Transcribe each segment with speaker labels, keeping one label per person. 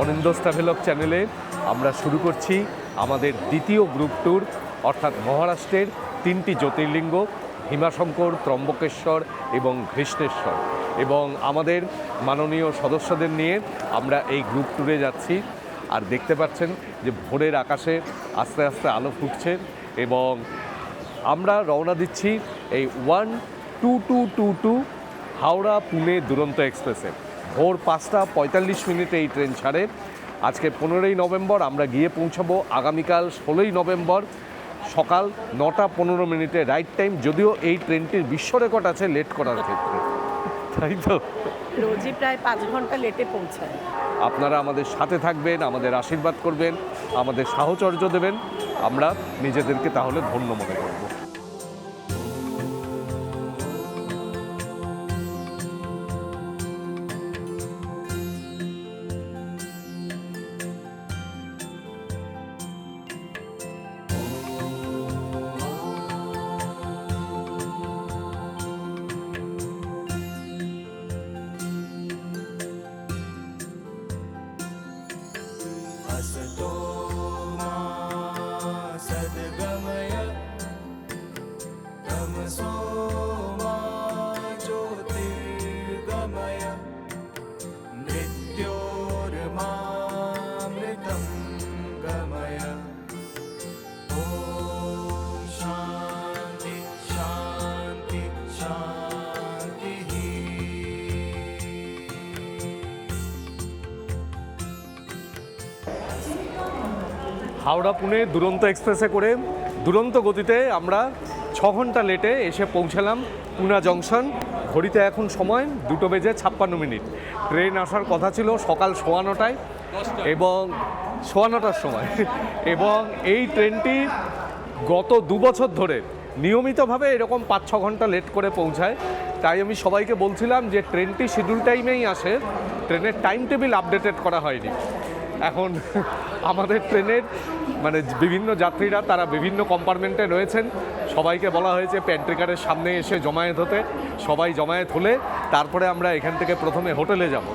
Speaker 1: অনিন্দ্য travelogue চ্যানেলে আমরা শুরু করছি আমাদের দ্বিতীয় গ্রুপ ট্যুর, অর্থাৎ মহারাষ্ট্রের 3টি জ্যোতির্লিঙ্গ ভীমাশঙ্কর, ত্রম্বকেশ্বর এবং ঘৃষ্ণেশ্বর। এবং আমাদের মাননীয় সদস্যদের নিয়ে আমরা এই গ্রুপ ট্যুরে যাচ্ছি। আর দেখতে পাচ্ছেন যে ভোরের আকাশে আস্তে আস্তে আলো ফুটছে এবং আমরা রওনা দিচ্ছি এই 12222 হাওড়া পুনে দুরন্ত এক্সপ্রেসে। ভোর 5টা 45 মিনিটে এই ট্রেন ছাড়ে। আজকে 15ই নভেম্বর, আমরা গিয়ে পৌঁছাবো আগামীকাল 16ই নভেম্বর সকাল 9টা 15 মিনিটে রাইট টাইম। যদিও এই ট্রেনটির বিশ্ব রেকর্ড আছে লেট করার ক্ষেত্রে, তাই তো
Speaker 2: রোজই প্রায় 5 ঘন্টা লেটে পৌঁছায়।
Speaker 1: আপনারা আমাদের সাথে থাকবেন, আমাদের আশীর্বাদ করবেন, আমাদের সাহচর্য দেবেন, আমরা নিজেদেরকে তাহলে ধন্য মনে করব। হাওড়া পুনে দুরন্ত এক্সপ্রেসে করে দুরন্ত গতিতে আমরা 6 ঘন্টা লেটে এসে পৌঁছালাম পুনা জংশন। ঘড়িতে এখন সময় 2:56। ট্রেন আসার কথা ছিল সকাল 9:15টায় এবং 9:15টার সময় এবং এই ট্রেনটি গত 2 বছর ধরে নিয়মিতভাবে এরকম 5-6 ঘন্টা লেট করে পৌঁছায়। তাই আমি সবাইকে বলছিলাম যে ট্রেনটি শিডিউল টাইমেই আসে, ট্রেনের টাইম টেবিল আপডেটেড করা হয়নি। এখন আমাদের ট্রেনের বিভিন্ন যাত্রীরা তারা বিভিন্ন কম্পার্টমেন্টে রয়েছেন, সবাইকে বলা হয়েছে প্যান্ট্রিকারের সামনে এসে জমায়েত হতে। সবাই জমায়েত হলে তারপরে আমরা এখান থেকে প্রথমে হোটেলে যাব।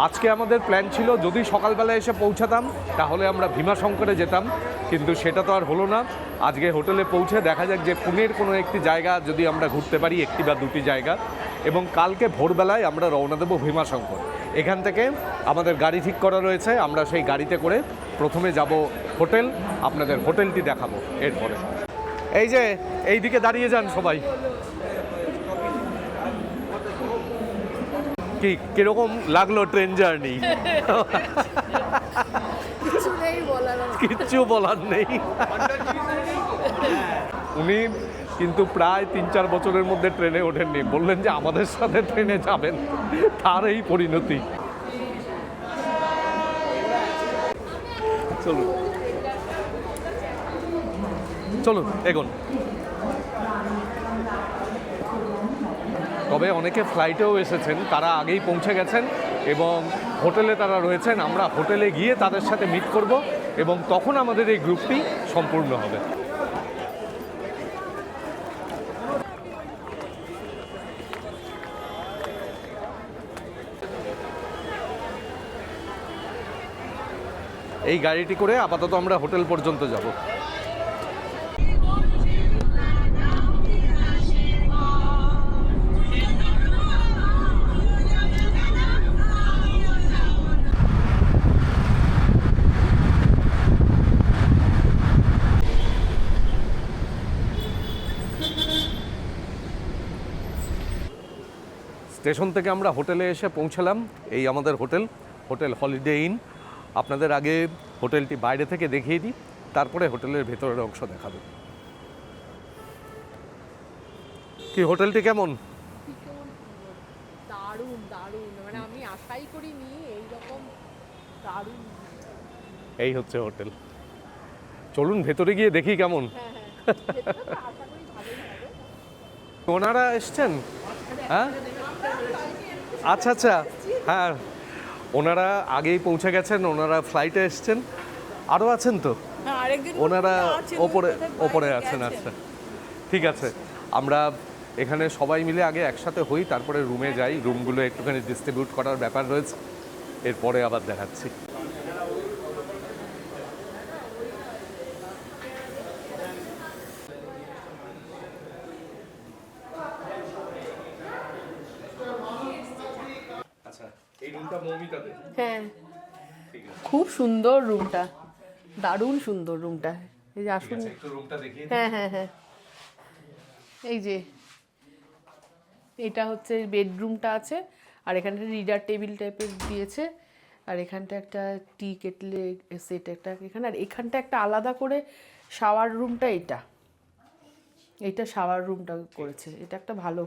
Speaker 1: আজকে আমাদের প্ল্যান ছিল যদি সকালবেলা এসে পৌঁছাতাম তাহলে আমরা ভীমাশঙ্করে যেতাম, কিন্তু সেটা তো আর হলো না। আজকে হোটেলে পৌঁছে দেখা যাক যে পুনের কোনো একটি জায়গা যদি আমরা ঘুরতে পারি, 1টি বা 2টি জায়গা, এবং কালকে ভোরবেলায় আমরা রওনা দেবো ভীমাশঙ্কর। এখান থেকে আমাদের গাড়ি ঠিক করা রয়েছে, আমরা সেই গাড়িতে করে প্রথমে যাব হোটেল, আপনাদের হোটেলটি দেখাবো। এরপরে এই যে এই দিকে দাঁড়িয়ে যান সবাই। কিরকম লাগলো ট্রেন জার্নি? কিচ্ছু বলার নেই। উনি কিন্তু প্রায় 3-4 বছরের মধ্যে ট্রেনে ওঠেননি, বললেন যে আমাদের সাথে ট্রেনে যাবেন, তার এই পরিণতি। চলুন চলুন এগোন। তবে অনেকে ফ্লাইটেও এসেছেন, তারা আগেই পৌঁছে গেছেন এবং হোটেলে তারা রয়েছেন। আমরা হোটেলে গিয়ে তাদের সাথে মিট করব এবং তখন আমাদের এই গ্রুপটি সম্পূর্ণ হবে। এই গাড়িটি করে আপাতত আমরা হোটেল পর্যন্ত যাব। স্টেশন থেকে আমরা হোটেলে এসে পৌঁছালাম। এই আমাদের হোটেল হলিডে ইন। আপনাদের আগে হোটেলটি বাইরে থেকে দেখিয়ে দিই, তারপরে হোটেলের ভেতরের অংশ দেখাবো। কি হোটেলটি কেমন?
Speaker 2: দারুণ দারুণ, মানে আমি আশাই করিনি এইরকম দারুণ।
Speaker 1: এই হচ্ছে হোটেল। চলুন ভেতরে গিয়ে দেখি কেমন। ওনারা এসছেন? হ্যাঁ, আচ্ছা আচ্ছা, হ্যাঁ ওনারা আগেই পৌঁছে গেছেন, ওনারা ফ্লাইটে এসছেন। আরও আছেন তো ওনারা? ওপরে আছেন। আচ্ছা ঠিক আছে, আমরা এখানে সবাই মিলে আগে একসাথে হই, তারপরে রুমে যাই। রুমগুলো একটুখানি ডিস্ট্রিবিউট করার ব্যাপার রয়েছে, এরপরে আবার দেখাচ্ছি। মৌমিতাদের।
Speaker 2: হ্যাঁ, খুব সুন্দর রুমটা, দারুণ সুন্দর রুমটা। এই যে আসুন,
Speaker 1: একটু রুমটা দেখিয়ে দিই।
Speaker 2: হ্যাঁ হ্যাঁ হ্যাঁ, এই যে এটা হচ্ছে বেডরুমটা আছে, আর এখানটা রিডার টেবিল টাইপের দিয়েছে, আর এখানটা একটা টি কেটলে সেট একটা এখানে, আর এখানটা একটা আলাদা করে শাওয়ার রুমটা, এইটা শাওয়ার রুমটা করেছে, এটা একটা ভালো।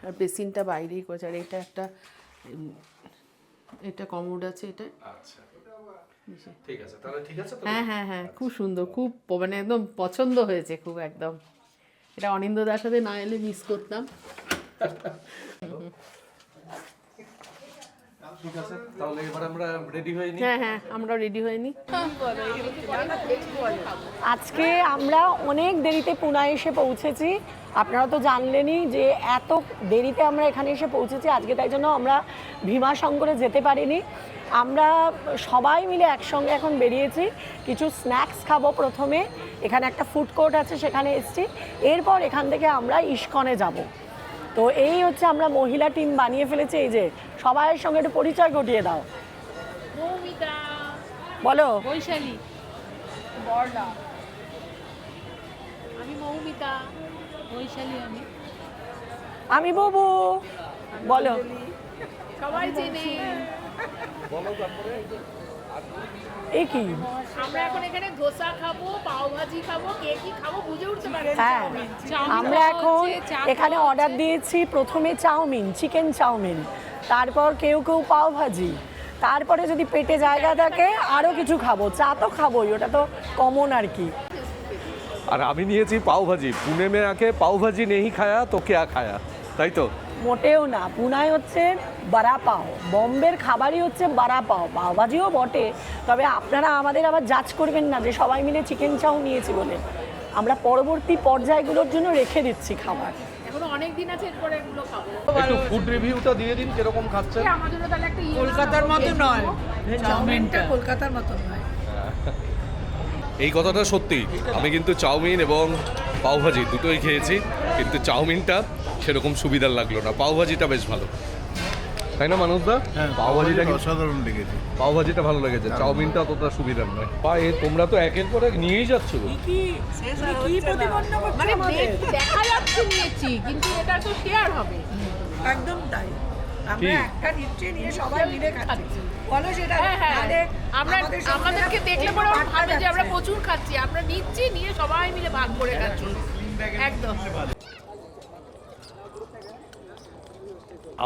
Speaker 2: আর বেসিনটা বাইরেই করেছে, আর এটা একটা এটা কমোড আছে এটা।
Speaker 1: আচ্ছা ঠিক আছে, তাহলে ঠিক আছে তো।
Speaker 2: হ্যাঁ হ্যাঁ হ্যাঁ, খুব সুন্দর, খুব মানে একদম পছন্দ হয়েছে খুব একদম। এটা অনিন্দ্যদার সাথে না এলে মিস করতাম।
Speaker 1: ঠিক আছে, তাহলে এবার আমরা রেডি হয়ে নিই।
Speaker 2: হ্যাঁ হ্যাঁ, আমরা রেডি হয়ে নিই।
Speaker 3: আজকে আমরা অনেক দেরিতে পুনায় এসে পৌঁছেছি। আপনারা তো জানলেনই যে এত দেরিতে আমরা এখানে এসে পৌঁছেছি আজকে, তাই জন্য আমরা ভীমাশঙ্করে যেতে পারিনি। আমরা সবাই মিলে একসঙ্গে এখন বেরিয়েছি, কিছু স্ন্যাক্স খাবো প্রথমে। এখানে একটা ফুড কোর্ট আছে, সেখানে এসেছি। এরপর এখান থেকে আমরা ইস্কনে যাব। তো এই হচ্ছে আমরা মহিলা টিম বানিয়ে ফেলেছি। এই যে সবাইয়ের সঙ্গে একটু পরিচয় ঘটিয়ে দাও,
Speaker 2: মৌমিতা,
Speaker 3: বলো।
Speaker 2: বৈশালী, বড়লা, আমি মৌমিতা, বৈশালী
Speaker 3: আমি বাবু, বলো।
Speaker 2: সবাই চেনে।
Speaker 3: এই কি?
Speaker 2: আমরা এখন এখানে ধোসা খাবো, পাও ভাজি খাবো, কে কি খাবো বুঝে উঠতে পারছি।
Speaker 3: হ্যাঁ, আমরা এখন এখানে অর্ডার দিয়েছি। প্রথমে চাউমিন, চিকেন চাউমিন, তারপর কেউ কেউ পাও ভাজি, তারপরে যদি পেটে জায়গা থাকে আরও কিছু খাবো। চা তো খাবোই, ওটা তো কমন আর কি।
Speaker 1: আর আমি নিয়েছি পাও ভাজি। পুনে মে আকে পাও ভাজি নেই খায়া তো কেয়া খায়া, তাই তো?
Speaker 3: মোটেও না, পুনায় হচ্ছে বাড়া পাও, বম্বের খাবারই হচ্ছে বাড়া পাও। পাওভাজিও বটে, তবে আপনারা আমাদের আবার জাজ করবেন না যে সবাই মিলে চিকেন চাউ নিয়েছি বলে। আমরা পরবর্তী পর্যায়গুলোর জন্য রেখে দিচ্ছি খাবার।
Speaker 2: এখনো অনেক দিন আছে, এরপরে এগুলো খাবো।
Speaker 1: একটু ফুড রিভিউটা দিয়ে দিন, কিরকম খাচ্ছেন।
Speaker 2: আমাদের তাহলে একটা
Speaker 4: কলকাতার মতো নয়, চাউমিনটা কলকাতার মতো নয়।
Speaker 1: এই কথাটা সত্যি। আমি কিন্তু চাউমিন এবং পাওভাজি দুটোই খেয়েছি, কিন্তু চাউমিনটা সেরকম সুবিধার লাগলো না। পাওভাজিটা বেশ ভালো, তাই না মানুষদা? পাওভাজিটা
Speaker 5: অসাধারণ লেগেছে।
Speaker 1: পাওভাজিটা ভালো লেগেছে, চাউমিনটা অতটা সুবিধার নয়। বা তোমরা তো একের পর এক নিয়েই যাচ্ছ।
Speaker 2: মানে দেখা যাচ্ছে নিয়েছি, কিন্তু এটা তো শেয়ার হবে।
Speaker 4: একদম তাই,
Speaker 1: কি?
Speaker 4: আমরা একটা নিচে নিয়ে সবাই মিলে খাচ্ছি। বলো সেটা,
Speaker 2: হ্যাঁ হ্যাঁ,
Speaker 4: নাহলে
Speaker 2: আমরা
Speaker 4: আমাদের সঙ্গে
Speaker 2: আমাদেরকে দেখলে
Speaker 4: এই
Speaker 2: পরে ওরা
Speaker 4: বার্তা
Speaker 2: ভাবে যে আমরা
Speaker 4: যাচ্ছে।
Speaker 2: প্রচুর খাচ্ছি, আমরা নিচ্ছি, নিয়ে সবাই মিলে ভাগ করে খাচ্ছি একদম।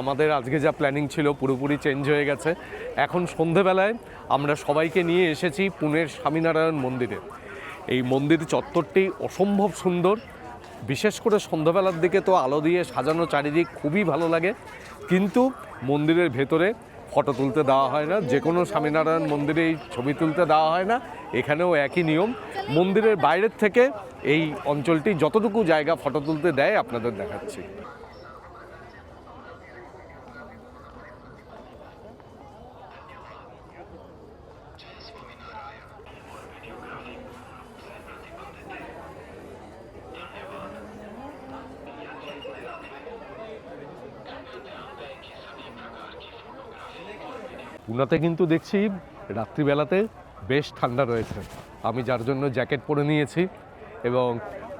Speaker 1: আমাদের আজকে যা প্ল্যানিং ছিল পুরোপুরি চেঞ্জ হয়ে গেছে। এখন সন্ধেবেলায় আমরা সবাইকে নিয়ে এসেছি পুনের স্বামীনারায়ণ মন্দিরে। এই মন্দির চত্বরটি অসম্ভব সুন্দর, বিশেষ করে সন্ধ্যাবেলার দিকে তো আলো দিয়ে সাজানো চারিদিক খুবই ভালো লাগে। কিন্তু মন্দিরের ভেতরে ফটো তুলতে দেওয়া হয় না, যে কোনো স্বামীনারায়ণ মন্দিরেই ছবি তুলতে দেওয়া হয় না। এখানেও একই নিয়ম। মন্দিরের বাইরের থেকে এই অঞ্চলটি যতটুকু জায়গা ফটো তুলতে দেয় আপনাদের দেখাচ্ছি। পুনাতে কিন্তু দেখছি রাত্রিবেলাতে বেশ ঠান্ডা রয়েছে। আমি যার জন্য জ্যাকেট পরে নিয়েছি এবং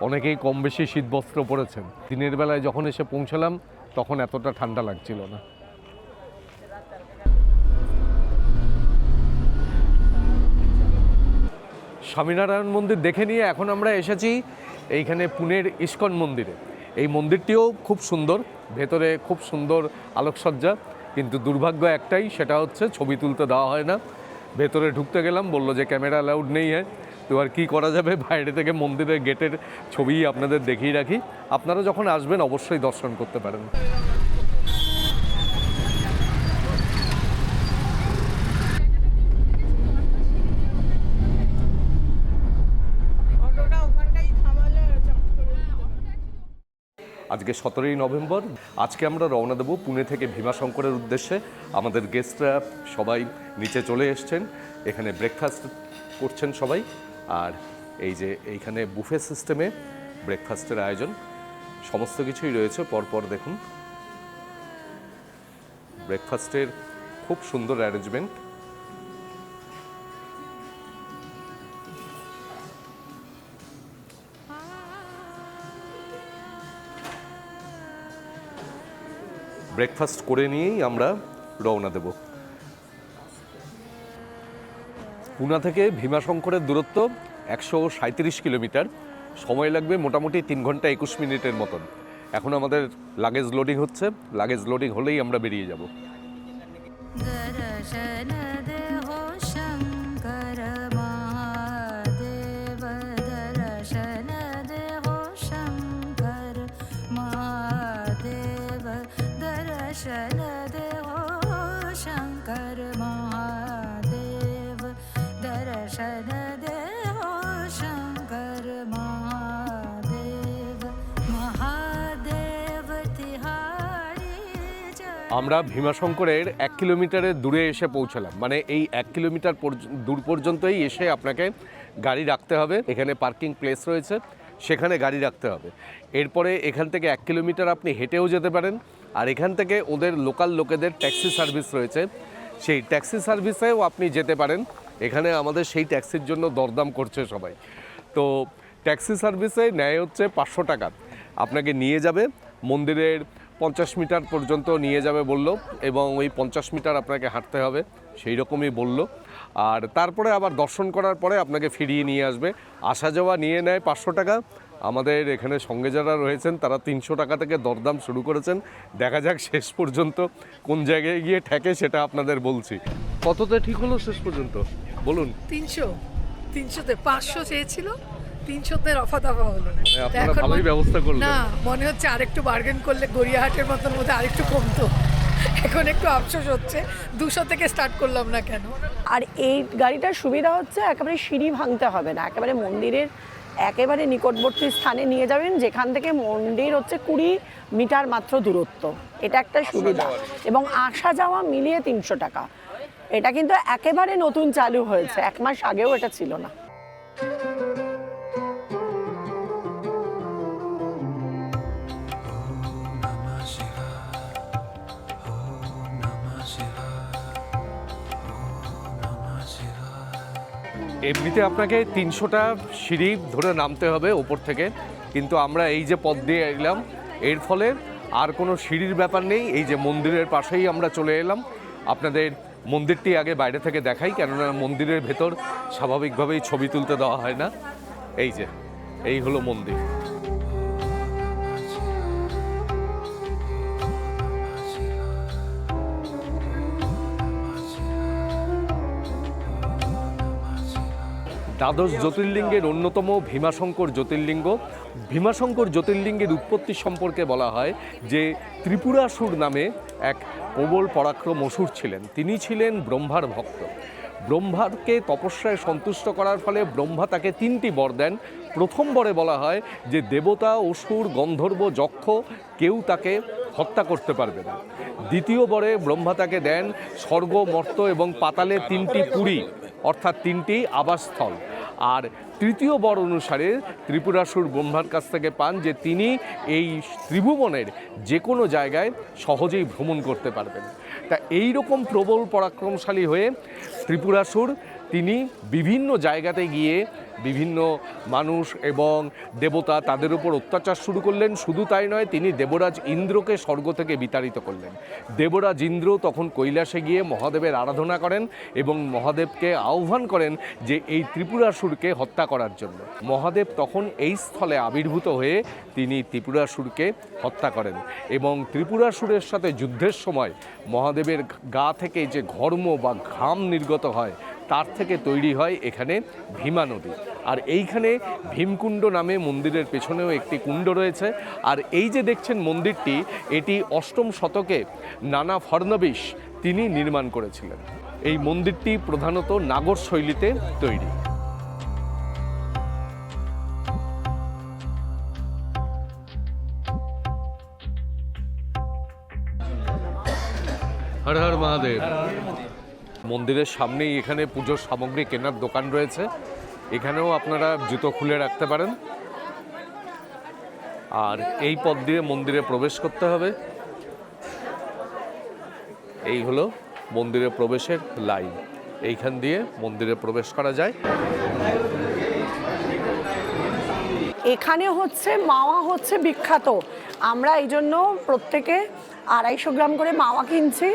Speaker 1: অনেকেই কম বেশি শীতবস্ত্র পরেছেন। দিনের বেলায় যখন এসে পৌঁছলাম তখন এতটা ঠান্ডা লাগছিল না। স্বামীনারায়ণ মন্দির দেখে নিয়ে এখন আমরা এসেছি এইখানে পুনের ইস্কন মন্দিরে। এই মন্দিরটিও খুব সুন্দর, ভেতরে খুব সুন্দর আলোকসজ্জা, কিন্তু দুর্ভাগ্য একটাই, সেটা হচ্ছে ছবি তুলতে দেওয়া হয় না। ভেতরে ঢুকতে গেলাম, বললো যে ক্যামেরা অ্যালাউড নেই হয়। তো আর কী করা যাবে, বাইরে থেকে মন্দিরের গেটের ছবি আপনাদের দেখিয়ে রাখি। আপনারা যখন আসবেন অবশ্যই দর্শন করতে পারেন। আজকে 17ই নভেম্বর। আজকে আমরা রওনা দেবো পুনে থেকে ভীমাশঙ্করের উদ্দেশ্যে। আমাদের গেস্টরা সবাই নিচে চলে এসছেন, এখানে ব্রেকফাস্ট করছেন সবাই। আর এই যে এইখানে বুফে সিস্টেমে ব্রেকফাস্টের আয়োজন, সমস্ত কিছুই রয়েছে পরপর দেখুন। ব্রেকফাস্টের খুব সুন্দর অ্যারেঞ্জমেন্ট। ব্রেকফাস্ট করে নিয়েই আমরা রওনা দেব। পুনা থেকে ভীমাশঙ্করের দূরত্ব 137 কিলোমিটার, সময় লাগবে মোটামুটি 3 ঘন্টা 21 মিনিটের মতন। এখন আমাদের লাগেজ লোডিং হচ্ছে, লাগেজ লোডিং হলেই আমরা বেরিয়ে যাব।
Speaker 5: दर्शन देहो शंकर महादेव, दर्शन देहो शंकर महादेव, दर्शन देहो शंकर महादेव, दर्शन देहो शंकर महादेव, महादेव तिहारी जय।
Speaker 1: আমরা ভীমাশঙ্করের 1 কিলোমিটারের দূরে এসে পৌঁছালাম। মানে এই 1 কিলোমিটার দূর পর্যন্তই এসে আপনাকে গাড়ি রাখতে হবে। এখানে পার্কিং প্লেস রয়েছে, সেখানে গাড়ি রাখতে হবে। এরপরে এখান থেকে 1 কিলোমিটার আপনি হেঁটেও যেতে পারেন, আর এখান থেকে ওদের লোকাল লোকেদের ট্যাক্সি সার্ভিস রয়েছে, সেই ট্যাক্সি সার্ভিসেও আপনি যেতে পারেন। এখানে আমাদের সেই ট্যাক্সির জন্য দরদাম করছে সবাই। তো ট্যাক্সি সার্ভিসে নেয় হচ্ছে 500 টাকা, আপনাকে নিয়ে যাবে মন্দিরের 50 মিটার পর্যন্ত নিয়ে যাবে বলল, এবং ওই 50 মিটার আপনাকে হাঁটতে হবে, সেই রকমই বলল। আর তারপরে আবার দর্শন করার পরে আপনাকে ফিরিয়ে নিয়ে আসবে। আসা যাওয়া নিয়ে নেয় 500 টাকা। আমাদের এখানে সঙ্গে যারা রয়েছেন তারা 300 টাকা থেকে দরদাম শুরু করেছেন। দেখা যাক শেষ পর্যন্ত কোন জায়গায় গিয়ে ঠেকে, সেটা আপনাদের বলছি। কততে ঠিক হলো শেষ পর্যন্ত বলুন?
Speaker 4: 300তে 500 চেয়েছিল, 300তে রফা দফা হলো।
Speaker 1: আপনারা
Speaker 4: এখন
Speaker 1: ভালোই ব্যবস্থা করলেন।
Speaker 4: না, মনে হচ্ছে আরেকটু বার্গেন করলে গড়িয়াহাটের মতন মধ্যে আরেকটু কমতো। এখন একটু আফসোস হচ্ছে 200 থেকে স্টার্ট করলাম না কেন।
Speaker 3: আর এই গাড়িটার সুবিধা হচ্ছে একেবারে সিঁড়ি ভাঙতে হবে না, একেবারে মন্দিরের একেবারে নিকটবর্তী স্থানে নিয়ে যাবেন, যেখান থেকে মন্দির হচ্ছে 20 মিটার মাত্র দূরত্ব। এটা একটা সুবিধা, এবং আসা যাওয়া মিলিয়ে 300 টাকা। এটা কিন্তু একেবারে নতুন চালু হয়েছে, 1 মাস আগেও এটা ছিল না।
Speaker 1: এমনিতে আপনাকে 300টা সিঁড়ি ধরে নামতে হবে ওপর থেকে, কিন্তু আমরা এই যে পথ দিয়ে এলাম এর ফলে আর কোনো সিঁড়ির ব্যাপার নেই। এই যে মন্দিরের পাশেই আমরা চলে এলাম। আপনাদের মন্দিরটি আগে বাইরে থেকে দেখাই, কেননা মন্দিরের ভেতর স্বাভাবিকভাবেই ছবি তুলতে দেওয়া হয় না। এই যে এই হলো মন্দির। দ্বাদশ জ্যোতির্লিঙ্গের অন্যতম ভীমাশঙ্কর জ্যোতির্লিঙ্গ। ভীমাশঙ্কর জ্যোতির্লিঙ্গের উৎপত্তি সম্পর্কে বলা হয় যে ত্রিপুরাসুর নামে এক প্রবল পরাক্রম অসুর ছিলেন। তিনি ছিলেন ব্রহ্মার ভক্ত। ব্রহ্মাকে তপস্যায় সন্তুষ্ট করার ফলে ব্রহ্মা তাকে 3টি বর দেন। প্রথম বরে বলা হয় যে দেবতা, অসুর, গন্ধর্ব, যক্ষ কেউ তাকে হত্যা করতে পারবে না। দ্বিতীয় বরে ব্রহ্মা তাকে দেন স্বর্গ, মর্ত্য এবং পাতালে 3টি পুরী, অর্থাৎ 3টি আবাসস্থল। আর তৃতীয় বর অনুসারে ত্রিপুরাসুর ব্রহ্মার কাছ থেকে পান যে তিনি এই ত্রিভুবনের যে কোনো জায়গায় সহজেই ভ্রমণ করতে পারবেন। তা এই রকম প্রবল পরাক্রমশালী হয়ে ত্রিপুরাসুর তিনি বিভিন্ন জায়গাতে গিয়ে বিভিন্ন মানুষ এবং দেবতা তাদের উপর অত্যাচার শুরু করলেন। শুধু তাই নয়, তিনি দেবরাজ ইন্দ্রকে স্বর্গ থেকে বিতাড়িত করলেন। দেবরাজ ইন্দ্র তখন কৈলাসে গিয়ে মহাদেবের আরাধনা করেন এবং মহাদেবকে আহ্বান করেন যে এই ত্রিপুরাসুরকে হত্যা করার জন্য। মহাদেব তখন এই স্থলে আবির্ভূত হয়ে তিনি ত্রিপুরাসুরকে হত্যা করেন, এবং ত্রিপুরাসুরের সাথে যুদ্ধের সময় মহাদেবের গা থেকে যে ঘর্ম বা ঘাম নির্গত হয় তার থেকে তৈরি হয় এখানে ভীমা নদী। আর এইখানে ভীমকুণ্ড নামে মন্দিরের পেছনেও একটি কুণ্ড রয়েছে। আর এই যে দেখছেন মন্দিরটি, এটি 8ম শতকে নানা ফড়নবিশ তিনি নির্মাণ করেছিলেন। এই মন্দিরটি প্রধানত নাগর শৈলীতে তৈরি। হর হর মহাদেব। মন্দিরের সামনেই এখানে পুজোর সামগ্রী কেনার দোকান রয়েছে, এখানেও আপনারা জুতো খুলে রাখতে পারেন। আর এই পথ দিয়ে মন্দিরে প্রবেশ করতে হবে। এই হলো মন্দিরে প্রবেশের লাইন, এইখান দিয়ে মন্দিরে প্রবেশ করা যায়।
Speaker 3: এখানে হচ্ছে মাওয়া হচ্ছে বিখ্যাত। আমরা এই জন্য প্রত্যেকে 250 গ্রাম করে মাওয়া কিনছি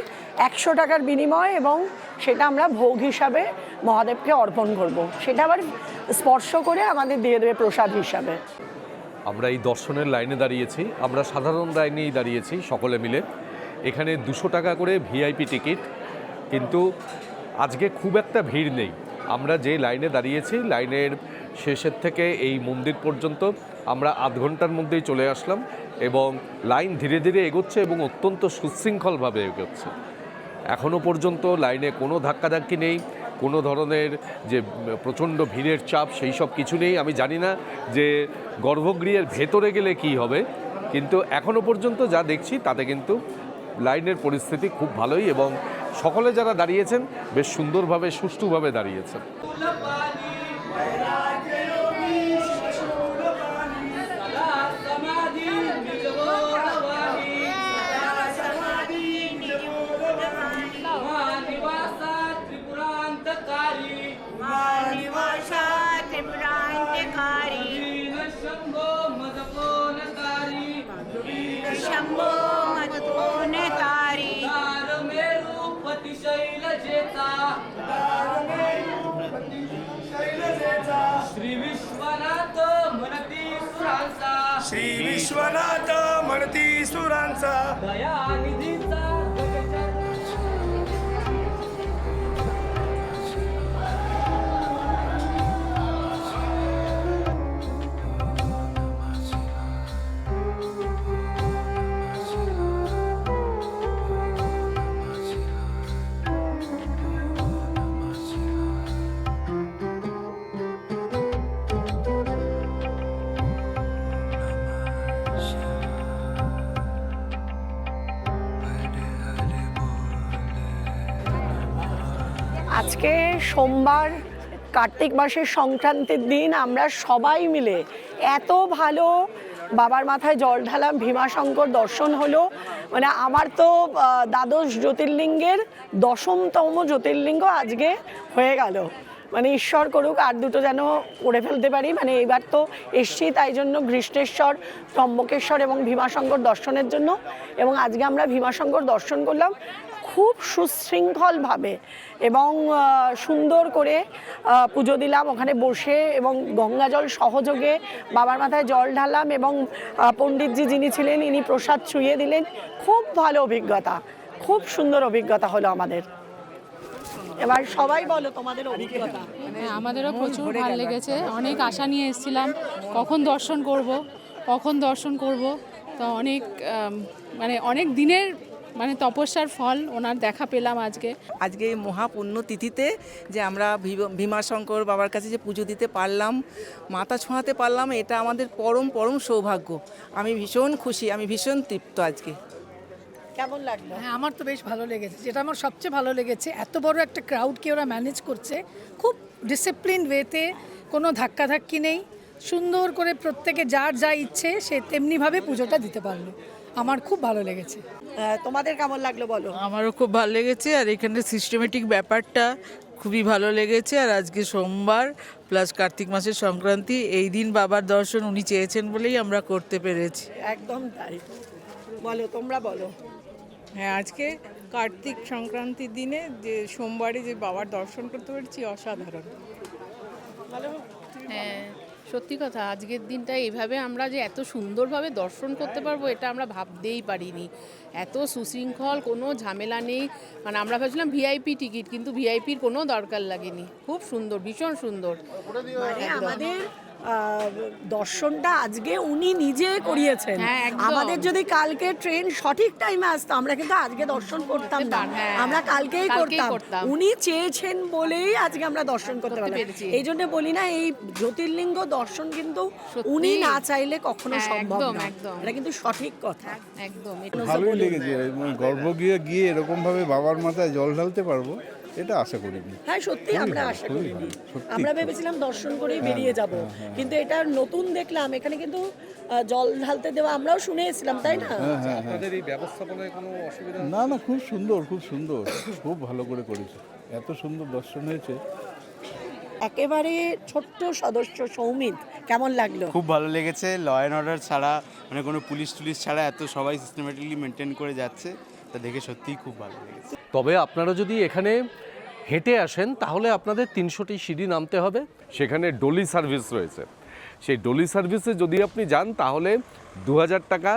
Speaker 3: 100 টাকার বিনিময়ে, এবং সেটা আমরা ভোগ হিসাবে মহাদেবকে অর্পণ করব। সেটা আবার স্পর্শ করে আমাদের দিয়ে দেবে প্রসাদ হিসাবে।
Speaker 1: আমরা এই দর্শনের লাইনে দাঁড়িয়েছি, আমরা সাধারণ লাইনেই দাঁড়িয়েছি সকলে মিলে। এখানে 200 টাকা করে ভিআইপি টিকিট, কিন্তু আজকে খুব একটা ভিড় নেই। আমরা যে লাইনে দাঁড়িয়েছি লাইনের শেষের থেকে এই মন্দির পর্যন্ত আমরা আধ ঘন্টার মধ্যেই চলে আসলাম, এবং লাইন ধীরে ধীরে এগোচ্ছে এবং অত্যন্ত সুশৃঙ্খলভাবে এগোচ্ছে। এখনও পর্যন্ত লাইনে কোনো ধাক্কাধাক্কি নেই, কোনো ধরনের যে প্রচণ্ড ভিড়ের চাপ সেই সব কিছু নেই। আমি জানি না যে গর্ভগৃহের ভেতরে গেলে কি হবে, কিন্তু এখনও পর্যন্ত যা দেখছি তাতে কিন্তু লাইনের পরিস্থিতি খুব ভালোই, এবং সকলে যারা দাঁড়িয়েছেন বেশ সুন্দরভাবে সুষ্ঠুভাবে দাঁড়িয়েছেন।
Speaker 5: शंभो मदोनकारी
Speaker 6: श्री विश्वनाथ म्हणती सुरांचा दयानिधीचा
Speaker 3: আজকে সোমবার, কার্তিক মাসের সংক্রান্তির দিন আমরা সবাই মিলে এত ভালো বাবার মাথায় জল ঢালাম, ভীমাশঙ্কর দর্শন হলো। মানে আমার তো দ্বাদশ জ্যোতির্লিঙ্গের 10তম জ্যোতির্লিঙ্গ আজকে হয়ে গেল। মানে ঈশ্বর করুক আর দুটো যেন করে ফেলতে পারি। মানে এবার তো এসছি তাই জন্য ঘৃষ্ণেশ্বর, ত্রম্বকেশ্বর এবং ভীমাশঙ্কর দর্শনের জন্য, এবং আজকে আমরা ভীমাশঙ্কর দর্শন করলাম খুব সুশৃঙ্খলভাবে এবং সুন্দর করে পুজো দিলাম ওখানে বসে, এবং গঙ্গাজল সহযোগে বাবার মাথায় জল ঢাললাম, এবং পণ্ডিতজি যিনি ছিলেন ইনি প্রসাদ ছুঁয়ে দিলেন। খুব ভালো অভিজ্ঞতা, খুব সুন্দর অভিজ্ঞতা হলো আমাদের। এবার সবাই বলো তোমাদের অভিজ্ঞতা।
Speaker 7: হ্যাঁ, আমাদেরও প্রচুর ভালো লেগেছে। অনেক আশা নিয়ে এসেছিলাম কখন দর্শন করব। তো অনেক দিনের তপস্যার ফল ওনার দেখা পেলাম আজকে
Speaker 8: এই মহাপুণ্য তিথিতে, যে আমরা ভীমাশঙ্কর বাবার কাছে যে পুজো দিতে পারলাম, মাথা ছোঁয়াতে পারলাম, এটা আমাদের পরম পরম সৌভাগ্য। আমি ভীষণ খুশি, আমি ভীষণ তৃপ্ত আজকে।
Speaker 3: কেমন লাগলো?
Speaker 4: হ্যাঁ, আমার তো বেশ ভালো লেগেছে। যেটা আমার সবচেয়ে ভালো লেগেছে, এত বড় একটা ক্রাউডকে ওরা ম্যানেজ করছে খুব ডিসিপ্লিন ওয়েতে, কোনো ধাক্কাধাক্কি নেই, সুন্দর করে প্রত্যেকে যার যা ইচ্ছে সে তেমনিভাবে পুজোটা দিতে পারলো। আমার খুব ভালো লেগেছে।
Speaker 3: তোমাদের কেমন লাগলো বলো?
Speaker 9: আমারও খুব ভালো লেগেছে, আর এখানে সিস্টেমেটিক ব্যাপারটা খুবই ভালো লেগেছে। আর আজকে সোমবার প্লাস কার্তিক মাসের সংক্রান্তি, এই দিন বাবার দর্শন উনি চেয়েছেন বলেই আমরা করতে পেরেছি।
Speaker 3: একদম তাই। বলো, তোমরা বলো।
Speaker 10: হ্যাঁ, আজকে কার্তিক সংক্রান্তির দিনে যে সোমবারে যে বাবার দর্শন করতে পেরেছি অসাধারণ।
Speaker 2: হ্যাঁ, সত্যি কথা, আজকের দিনটা এইভাবে আমরা যে এত সুন্দরভাবে দর্শন করতে পারবো এটা আমরা ভাবতেই পারিনি। এত সুশৃঙ্খল, কোনো ঝামেলা নেই। মানে আমরা ভাবছিলাম ভিআইপি টিকিট, কিন্তু ভিআইপির কোনো দরকার লাগেনি। খুব সুন্দর, ভীষণ সুন্দর।
Speaker 3: মানে আমাদের দর্শনটা আজকে উনি নিজে করিয়েছেন।
Speaker 2: হ্যাঁ, একদম।
Speaker 3: আমাদের যদি কালকে ট্রেন সঠিক টাইমে আসতো আমরা কিন্তু আজকে দর্শন করতাম না,
Speaker 2: হ্যাঁ,
Speaker 3: আমরা কালকেই করতাম।
Speaker 2: করতাম।
Speaker 3: উনি চেয়েছেন বলেই আজকে আমরা দর্শন করতে পারলাম।
Speaker 2: পেরেছি।
Speaker 3: এই জন্য বলি না, এই জ্যোতির্লিঙ্গ দর্শন কিন্তু উনি না চাইলে কখনো
Speaker 2: হ্যাঁ,
Speaker 3: সম্ভব
Speaker 2: একদম,
Speaker 3: না।
Speaker 2: একদম।
Speaker 3: এটা কিন্তু সঠিক কথা।
Speaker 2: একদম।
Speaker 11: ভালোই লেগেছে। গর্ভগৃহে গিয়ে এরকমভাবে বাবার মাথায় জল ঢালতে পারবো, এটা আশা করিনি।
Speaker 3: হ্যাঁ সত্যি আমরা আশা করিনি,
Speaker 11: সত্যি।
Speaker 3: আমরা ভেবেছিলাম দর্শন করেই বেরিয়ে যাব, কিন্তু এটা নতুন দেখলাম। এখানে কিন্তু জল ঢালতে দেওয়া আমরাও শুনেছিলাম, তাই না?
Speaker 1: আপনাদের এই ব্যবস্থাপনায় কোনো অসুবিধা?
Speaker 11: না না, খুব সুন্দর, খুব সুন্দর, খুব ভালো করে করেছে, এত সুন্দর দর্শন হয়েছে।
Speaker 3: একেবারে ছোট্ট সদস্য সৌমিত, কেমন লাগলো?
Speaker 12: খুব ভালো লেগেছে। ল অ্যান্ড অর্ডার ছাড়া, মানে কোনো পুলিশ টুলিশ ছাড়া এত সবাই সিস্টেমেটিকলি মেনটেন করে যাচ্ছে, তা দেখে সত্যিই খুব ভালো লেগেছে।
Speaker 1: তবে আপনারা যদি এখানে হেঁটে আসেন তাহলে আপনাদের 300টি সিঁড়ি নামতে হবে। সেখানে ডলি সার্ভিস রয়েছে, সেই ডলি সার্ভিসে যদি আপনি যান তাহলে 2000 টাকা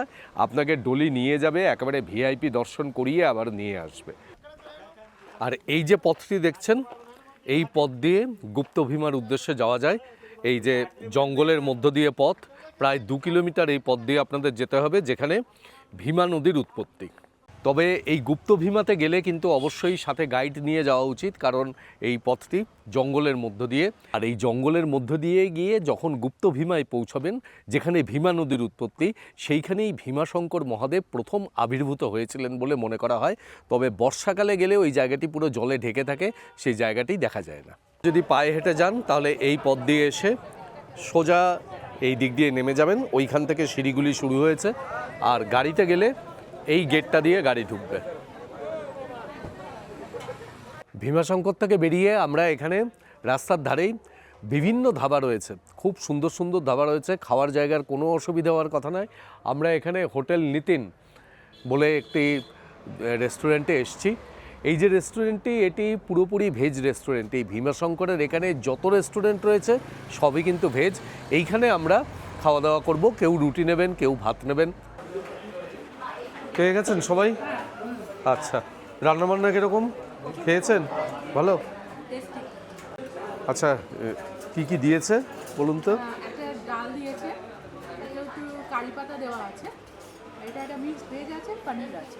Speaker 1: আপনাকে ডলি নিয়ে যাবে, একেবারে ভিআইপি দর্শন করিয়ে আবার নিয়ে আসবে। আর এই যে পথটি দেখছেন, এই পথ দিয়ে গুপ্তভীমার উদ্দেশ্যে যাওয়া যায়। এই যে জঙ্গলের মধ্য দিয়ে পথ, প্রায় 2 কিলোমিটার এই পথ দিয়ে আপনাদের যেতে হবে, যেখানে ভীমা নদীর উৎপত্তি। তবে এই গুপ্তভীমাতে গেলে কিন্তু অবশ্যই সাথে গাইড নিয়ে যাওয়া উচিত, কারণ এই পথটি জঙ্গলের মধ্য দিয়ে, আর এই জঙ্গলের মধ্য দিয়ে গিয়ে যখন গুপ্তভীমায় পৌঁছাবেন, যেখানে ভীমা নদীর উৎপত্তি, সেইখানেই ভীমাশঙ্কর মহাদেব প্রথম আবির্ভূত হয়েছিলেন বলে মনে করা হয়। তবে বর্ষাকালে গেলে ওই জায়গাটি পুরো জলে ঢেকে থাকে, সেই জায়গাটি দেখা যায় না। যদি পায়ে হেঁটে যান তাহলে এই পথ দিয়ে এসে সোজা এই দিক দিয়ে নেমে যাবেন, ওইখান থেকে সিঁড়িগুলি শুরু হয়েছে। আর গাড়িতে গেলে এই গেটটা দিয়ে গাড়ি ঢুকবে। ভীমাশঙ্কর থেকে বেরিয়ে আমরা এখানে রাস্তার ধারেই বিভিন্ন ধাবা রয়েছে, খুব সুন্দর সুন্দর ধাবা রয়েছে, খাওয়ার জায়গার কোনো অসুবিধা হওয়ার কথা নয়। আমরা এখানে হোটেল নিতিন বলে একটি রেস্টুরেন্টে এসেছি। এই যে রেস্টুরেন্টটি, এটি পুরোপুরি ভেজ রেস্টুরেন্ট। এই ভীমাশঙ্করের এখানে যত রেস্টুরেন্ট রয়েছে সবই কিন্তু ভেজ। এইখানে আমরা খাওয়া দাওয়া করব, কেউ রুটি নেবেন, কেউ ভাত নেবেন। পেয়ে গেছেন সবাই? আচ্ছা, রান্নাবান্না কীরকম খেয়েছেন? ভালো? আচ্ছা, কি কি দিয়েছে বলুন তো?
Speaker 7: একটা ডাল দিয়েছে, এটা একটু কারি পাতা দেওয়া আছে, এটা একটা মিক্স ভেজ আছে, পনির আছে,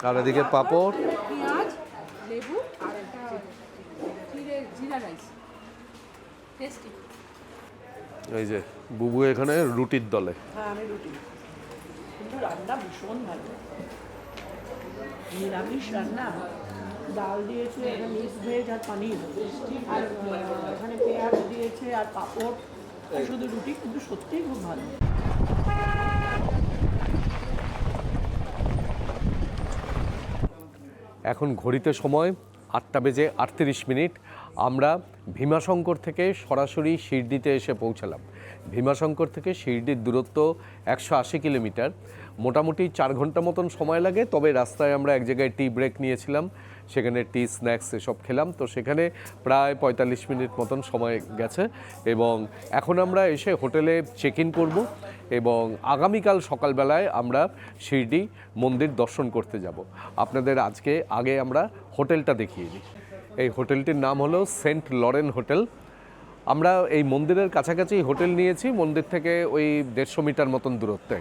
Speaker 1: আর এদিকে পাঁপড়,
Speaker 7: পেঁয়াজ, লেবু আর একটা জিরা রাইস। টেস্টি।
Speaker 1: এই যে বুবু এখানে রুটির দলে।
Speaker 3: হ্যাঁ আমি রুটি, কিন্তু রান্না ভীষণ ভালো, নিরামিষ রান্না। ডাল দিয়েছে, এখানে মিক্স ভেজ আর পনির, আর এখানে পেঁয়াজ দিয়েছে আর পাঁপড়, আর শুধু রুটি, কিন্তু সত্যিই খুব ভালো।
Speaker 1: এখন ঘড়িতে সময় 8:38। আমরা ভীমাশঙ্কর থেকে সরাসরি শিরডিতে এসে পৌঁছালাম। ভীমাশঙ্কর থেকে শিরডির দূরত্ব 180 কিলোমিটার, মোটামুটি 4 ঘন্টা মতন সময় লাগে। তবে রাস্তায় আমরা এক জায়গায় টি ব্রেক নিয়েছিলাম, সেখানে টি স্ন্যাক্স এসব খেলাম, তো সেখানে প্রায় 45 মিনিট মতন সময় গেছে। এবং এখন আমরা এসে হোটেলে চেক ইন করবো এবং আগামীকাল সকালবেলায় আমরা শিরডি মন্দির দর্শন করতে যাব। আপনাদের আগে আমরা হোটেলটা দেখিয়ে দিই। এই হোটেলটির নাম হলো সেন্ট লরেন হোটেল। আমরা এই মন্দিরের কাছাকাছি হোটেল নিয়েছি, মন্দির থেকে ওই 150 মিটার মতন দূরত্বে।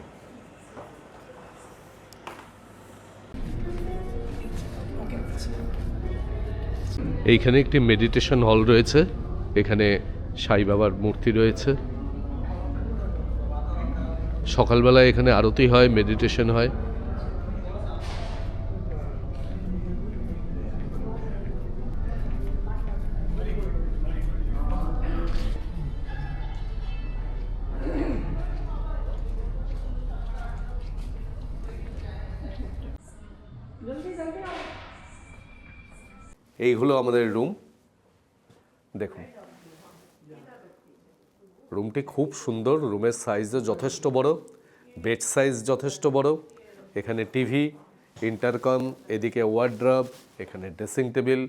Speaker 1: এইখানে একটি মেডিটেশন হল রয়েছে, এখানে সাই বাবার মূর্তি রয়েছে। সকালবেলায় এখানে আরতি হয়, মেডিটেশন হয়। এই হলো আমাদের রুম, দেখুন রুমটি খুব সুন্দর। রুমের সাইজও যথেষ্ট বড়, বেড সাইজ যথেষ্ট বড়। এখানে টিভি, ইন্টারকম, এদিকে ওয়ার্ড্রব, এখানে ড্রেসিং টেবিল,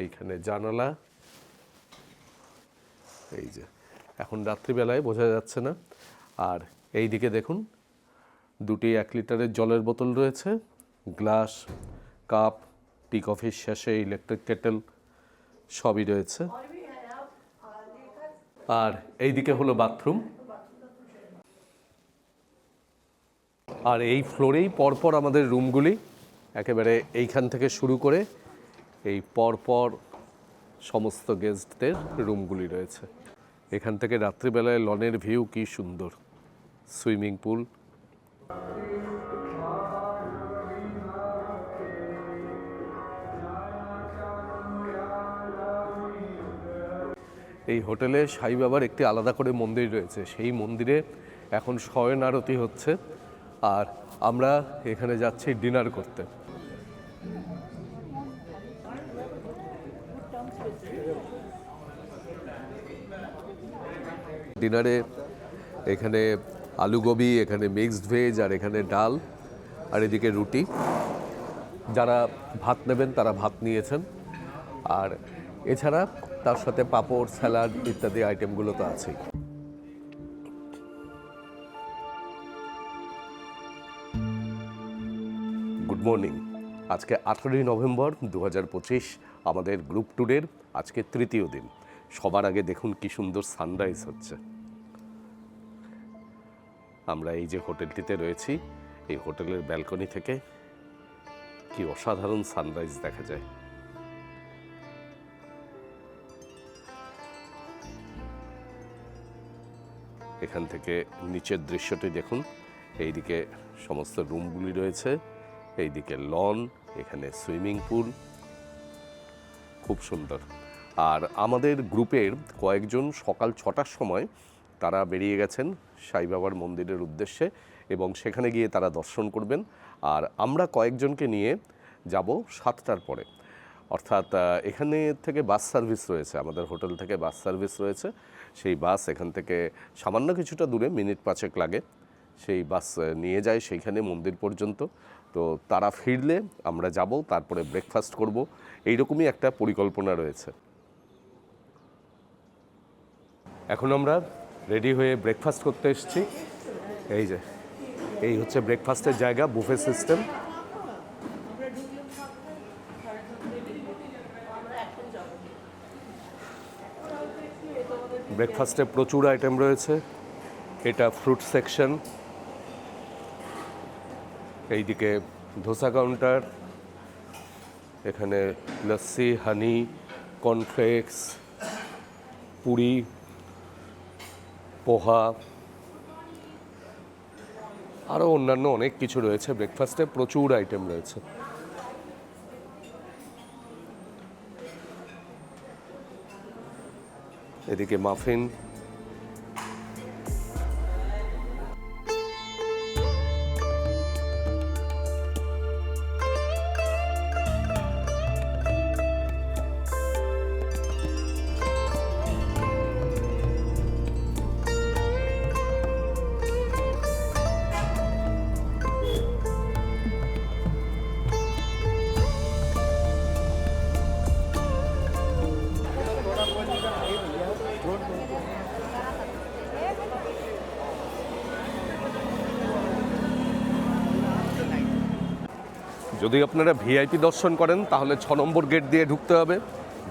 Speaker 1: এইখানে জানালা। এই যে এখন রাত্রিবেলায় বোঝা যাচ্ছে না। আর এই দিকে দেখুন, 2টি 1 লিটারের জলের বোতল রয়েছে, গ্লাস, কাপ, টি কফির শেষে ইলেকট্রিক কেটেল সবই রয়েছে। আর এই দিকে হলো বাথরুম। আর এই ফ্লোরেই পরপর আমাদের রুমগুলি, একেবারে এইখান থেকে শুরু করে এই পরপর সমস্ত গেস্টদের রুমগুলি রয়েছে। এখান থেকে রাত্রিবেলায় লনের ভিউ কি সুন্দর, সুইমিং পুল। এই হোটেলে সাই বাবার একটি আলাদা করে মন্দির রয়েছে, সেই মন্দিরে এখন শয়ন আরতি হচ্ছে আর আমরা এখানে যাচ্ছি ডিনার করতে। ডিনারে এখানে আলু গোবি, এখানে মিক্সড ভেজ, আর এখানে ডাল, আর এদিকে রুটি। যারা ভাত নেবেন তারা ভাত নিয়েছেন, আর এছাড়া তার সাথে পাঁপড়, স্যালাড ইত্যাদি আইটেমগুলো তো আছেই। Good morning. আজকে 18ই নভেম্বর 2025, আমাদের গ্রুপ ট্যুরের আজকে তৃতীয় দিন। সবার আগে দেখুন কি সুন্দর সানরাইজ হচ্ছে। আমরা এই যে হোটেলটিতে রয়েছি, এই হোটেলের ব্যালকনি থেকে কি অসাধারণ সানরাইজ দেখা যায়। এখান থেকে নিচের দৃশ্যটি দেখুন। এইদিকে সমস্ত রুমগুলি রয়েছে, এইদিকে লন, এখানে সুইমিং পুল, খুব সুন্দর। আর আমাদের গ্রুপের কয়েকজন সকাল 6টার সময় তারা বেরিয়ে গেছেন সাই বাবার মন্দিরের উদ্দেশ্যে এবং সেখানে গিয়ে তারা দর্শন করবেন। আর আমরা কয়েকজনকে নিয়ে যাব 7টার পরে, অর্থাৎ এখানে থেকে বাস সার্ভিস রয়েছে, আমাদের হোটেল থেকে বাস সার্ভিস রয়েছে। সেই বাস এখান থেকে সামান্য কিছুটা দূরে, মিনিট 5 লাগে, সেই বাস নিয়ে যায় সেইখানে মন্দির পর্যন্ত। তো তারা ফিরলে আমরা যাব, তারপরে ব্রেকফাস্ট করব, এইরকমই একটা পরিকল্পনা রয়েছে। এখন আমরা রেডি হয়ে ব্রেকফাস্ট করতে এসেছি। এই হচ্ছে ব্রেকফাস্টের জায়গা, বুফে সিস্টেম। ব্রেকফাস্টে প্রচুর আইটেম রয়েছে। এটা ফ্রুট সেকশন, এইদিকে ধোসা কাউন্টার, এখানে লস্যি, হানি, কর্নফ্লেক্স, পুরি, পোহা, আরও অন্যান্য অনেক কিছু রয়েছে। ব্রেকফাস্টে প্রচুর আইটেম রয়েছে। এদিকে মাফিন, যদি আপনারা ভিআইপি দর্শন করেন তাহলে 6 নম্বর গেট দিয়ে ঢুকতে হবে।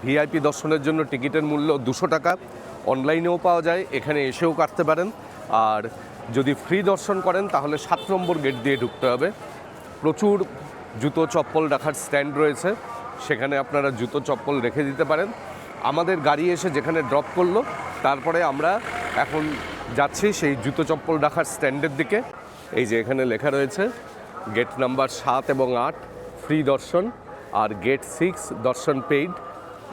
Speaker 1: ভিআইপি দর্শনের জন্য টিকিটের মূল্য 200 টাকা, অনলাইনেও পাওয়া যায়, এখানে এসেও কাটতে পারেন। আর যদি ফ্রি দর্শন করেন তাহলে 7 নম্বর গেট দিয়ে ঢুকতে হবে। প্রচুর জুতো চপ্পল রাখার স্ট্যান্ড রয়েছে, সেখানে আপনারা জুতো চপ্পল রেখে দিতে পারেন। আমাদের গাড়ি এসে যেখানে ড্রপ করলো, তারপরে আমরা এখন যাচ্ছি সেই জুতো চপ্পল রাখার স্ট্যান্ডের দিকে। এই যে এখানে লেখা রয়েছে গেট নাম্বার 7 এবং 8 ফ্রি দর্শন, আর গেট 6 দর্শন পেইড।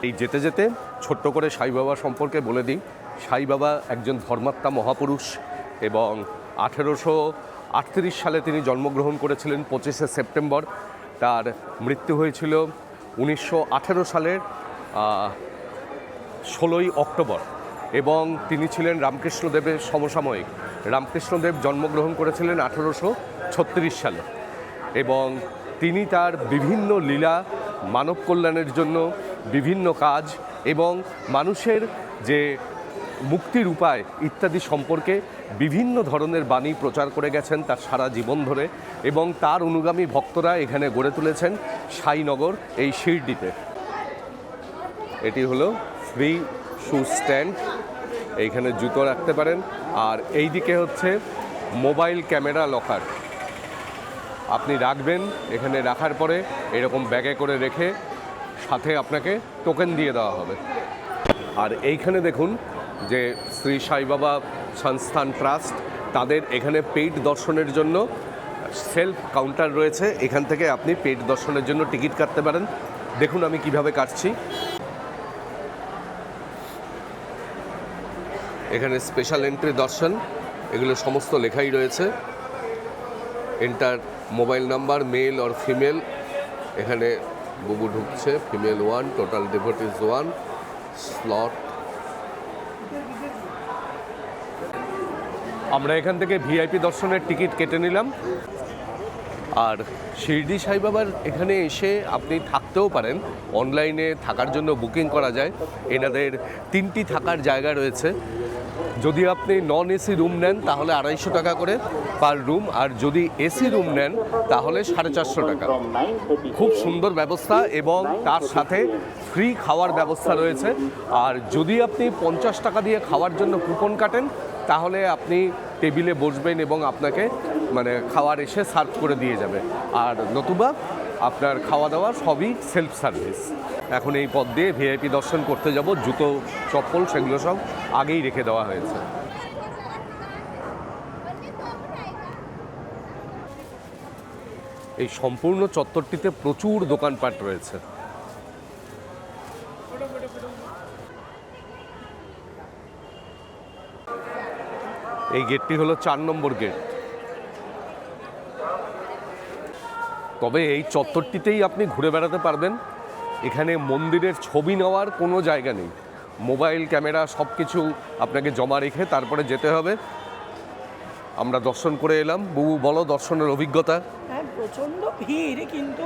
Speaker 1: এই যেতে যেতে ছোট্ট করে সাই বাবা সম্পর্কে বলে দিই। সাই বাবা একজন ধর্মাত্মা মহাপুরুষ এবং 1838 সালে তিনি জন্মগ্রহণ করেছিলেন 25শে সেপ্টেম্বর। তার মৃত্যু হয়েছিল 1918 সালের 16ই অক্টোবর এবং তিনি ছিলেন রামকৃষ্ণদেবের সমসাময়িক। রামকৃষ্ণদেব জন্মগ্রহণ করেছিলেন 1836 সালে এবং তিনি তার বিভিন্ন লীলা, মানব কল্যাণের জন্য বিভিন্ন কাজ এবং মানুষের যে মুক্তির উপায় ইত্যাদি সম্পর্কে বিভিন্ন ধরনের বাণী প্রচার করে গেছেন তার সারা জীবন ধরে, এবং তার অনুগামী ভক্তরা এখানে গড়ে তুলেছেন সাইনগর এই শিরডিতে। এটি হলো ফ্রি শু স্ট্যান্ড, এইখানে জুতো রাখতে পারেন। আর এই দিকে হচ্ছে মোবাইল ক্যামেরা লকার, আপনি রাখবেন, এখানে রাখার পরে এরকম ব্যাগে করে রেখে সাথে আপনাকে টোকেন দিয়ে দেওয়া হবে। আর এইখানে দেখুন যে শ্রী সাই বাবা সংস্থান ট্রাস্ট, তাদের এখানে পেইড দর্শনের জন্য সেলফ কাউন্টার রয়েছে, এখান থেকে আপনি পেইড দর্শনের জন্য টিকিট কাটতে পারেন। দেখুন আমি কিভাবে কাটছি। এখানে স্পেশাল এন্ট্রি দর্শন, এগুলো সমস্ত লেখাই রয়েছে। Enter mobile number, male or female. এখানে বুবু ঢুকছে, ফিমেল 1, টোটাল ডিভোটিস 1, স্লট। আমরা এখান থেকে ভিআইপি দর্শনের টিকিট কেটে নিলাম। আর শিরডি সাই বাবার এখানে এসে আপনি থাকতেও পারেন, অনলাইনে থাকার জন্য বুকিং করা যায়। এনাদের 3টি থাকার জায়গা রয়েছে। যদি আপনি নন এসি রুম নেন তাহলে 250 টাকা করে পার রুম, আর যদি এসি রুম নেন তাহলে 450 টাকা। খুব সুন্দর ব্যবস্থা এবং তার সাথে ফ্রি খাওয়ার ব্যবস্থা রয়েছে। আর যদি আপনি 50 টাকা দিয়ে খাওয়ার জন্য কুপন কাটেন তাহলে আপনি টেবিলে বসবেন এবং আপনাকে খাবার এসে সার্ভ করে দিয়ে যাবে। আর নতুবা আপনার খাওয়া দাওয়া সবই সেলফ সার্ভিস। এখন এই পথ দিয়ে ভিআইপি দর্শন করতে যাব। জুতো চপ্পল সেগুলো সব আগেই রেখে দেওয়া হয়েছে। এই সম্পূর্ণ চত্বরটিতে প্রচুর দোকানপাট রয়েছে। এই গেটটি হলো 4 নম্বর গেট। তবে এই চত্বরটিতেই আপনি ঘুরে বেড়াতে পারবেন। এখানে মন্দিরের ছবি নেওয়ার কোনো জায়গা নেই। মোবাইল ক্যামেরা সব কিছু আপনাকে জমা রেখে তারপরে যেতে হবে। আমরা দর্শন করে এলাম। বুবু বলো দর্শনের অভিজ্ঞতা।
Speaker 3: হ্যাঁ, প্রচণ্ড ভিড়, কিন্তু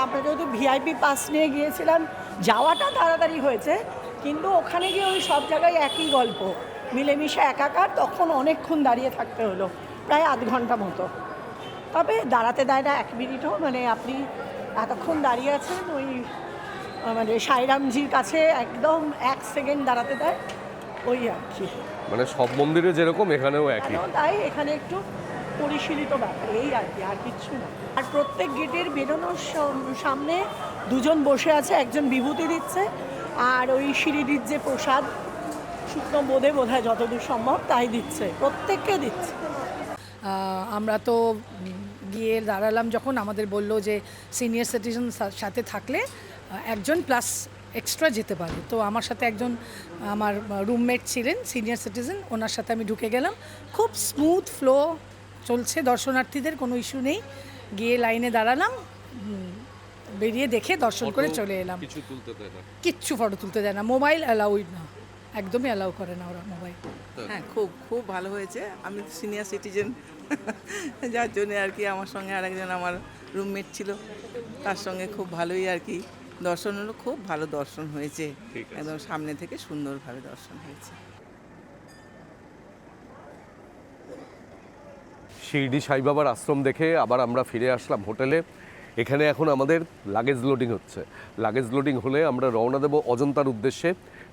Speaker 3: আমরা যেহেতু ভিআইপি পাস নিয়ে গিয়েছিলাম, যাওয়াটা তাড়াতাড়ি হয়েছে, কিন্তু ওখানে গিয়ে ওই সব জায়গায় একই গল্প, মিলেমিশে একাকার। তখন অনেকক্ষণ দাঁড়িয়ে থাকতে হলো, প্রায় আধ ঘন্টা মতো। তবে দাঁড়াতে দেয় না 1 মিনিটও, আপনি এতক্ষণ দাঁড়িয়ে আছেন ওই সাইরামজির কাছে একদম 1 সেকেন্ড দাঁড়াতে দেয়, ওই আর কি।
Speaker 1: সব মন্দিরে যেরকম এখানেও একই।
Speaker 3: তাই এখানে একটু পরিশীলিত ব্যাপার, এই আর কি, আর কিচ্ছু না। আর প্রত্যেক গেটের বেরোনোর সামনে 2 জন বসে আছে, একজন বিভূতি দিচ্ছে, আর ওই শিরিডির যে প্রসাদ শুকনো বোধহয় যতদূর সম্ভব তাই দিচ্ছে, প্রত্যেককে দিচ্ছে।
Speaker 4: আমরা তো গিয়ে দাঁড়ালাম যখন, আমাদের বললো যে সিনিয়র সিটিজেন সাথে থাকলে একজন প্লাস এক্সট্রা যেতে পারে। তো আমার সাথে একজন আমার রুমমেট ছিলেন সিনিয়র সিটিজেন, ওনার সাথে আমি ঢুকে গেলাম। খুব স্মুথ ফ্লো চলছে, দর্শনার্থীদের কোনো ইস্যু নেই। গিয়ে লাইনে দাঁড়ালাম, বেরিয়ে দেখে দর্শন করে চলে এলাম। কিচ্ছু ফটো তুলতে দেয় না, মোবাইল অ্যালাউড না, একদমই অ্যালাউ করে না ওরা মোবাইল।
Speaker 8: হ্যাঁ, খুব খুব ভালো হয়েছে। আমি সিনিয়র সিটিজেন, যার জন্যে আর কি আমার সঙ্গে আরেকজন আমার রুমমেট ছিল, তার সঙ্গে খুব ভালোই আর কি দর্শন হলো। খুব ভালো দর্শন হয়েছে, একদম সামনে থেকে সুন্দরভাবে দর্শন হয়েছে।
Speaker 1: শিরডি সাই বাবার আশ্রম দেখে আবার আমরা ফিরে আসলাম হোটেলে। এখানে এখন আমাদের লাগেজ লোডিং হচ্ছে। লাগেজ লোডিং হলে আমরা রওনা দেব অজন্তার উদ্দেশ্যে।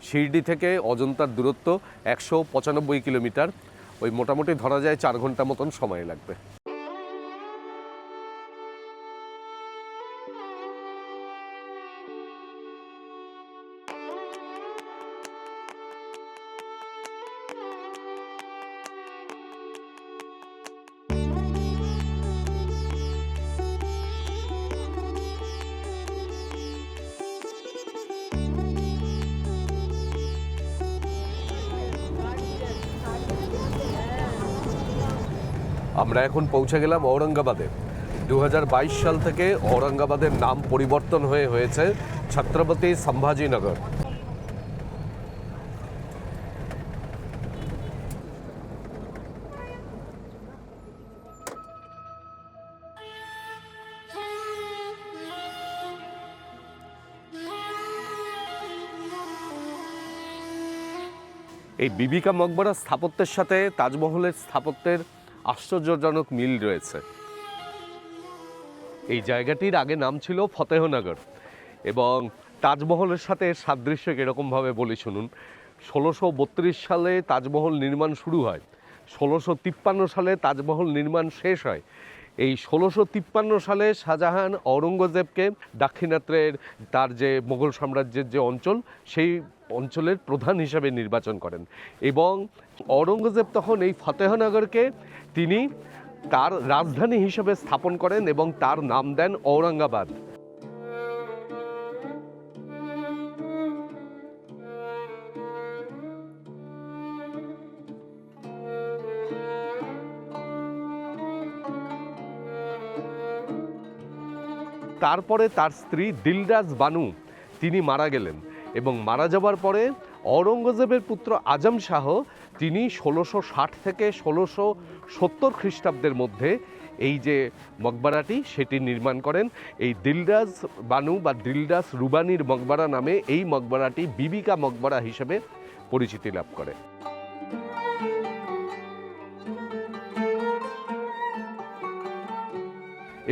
Speaker 1: শিরডি থেকে অজন্তার দূরত্ব 195 কিলোমিটার। ওই মোটামুটি ধরা যায় 4 ঘন্টা মতন সময় লাগবে। আমরা এখন পৌঁছে গেলাম ঔরঙ্গাবাদে। 2022 সাল থেকে ঔরঙ্গাবাদের নাম পরিবর্তন হয়েছে ছত্রপতি সম্ভাজিনগর। এই বিবিকা মকবরার স্থাপত্যের সাথে তাজমহলের স্থাপত্যের আশ্চর্যজনক মিল রয়েছে। এই জায়গাটির আগে নাম ছিল ফতেহনগর এবং তাজমহলের সাথে সাদৃশ্য কীরকমভাবে বলি শুনুন। 1632 সালে তাজমহল নির্মাণ শুরু হয়, 1653 সালে তাজমহল নির্মাণ শেষ হয়। এই 1653 সালে শাহজাহান ঔরঙ্গজেবকে দাক্ষিণাত্যের তার যে মোগল সাম্রাজ্যের যে অঞ্চল, সেই অঞ্চলের প্রধান হিসাবে নির্বাচন করেন এবং ঔরঙ্গজেব তখন এই ফতেহনগরকে তিনি তার রাজধানী হিসেবে স্থাপন করেন এবং তার নাম দেন ঔরঙ্গাবাদ। তারপরে তার স্ত্রী দিলরাজ বানু তিনি মারা গেলেন, এবং মারা যাবার পরে ঔরঙ্গজেবের পুত্র আজম শাহ তিনি 1660 থেকে 1670 খ্রিস্টাব্দের মধ্যে এই যে মকবরাটি সেটি নির্মাণ করেন। এই দিলরাজ বানু বা দিলরাজ রুবানির মকবরা নামে এই মকবরাটি বিবিকা মকবরা হিসেবে পরিচিতি লাভ করে।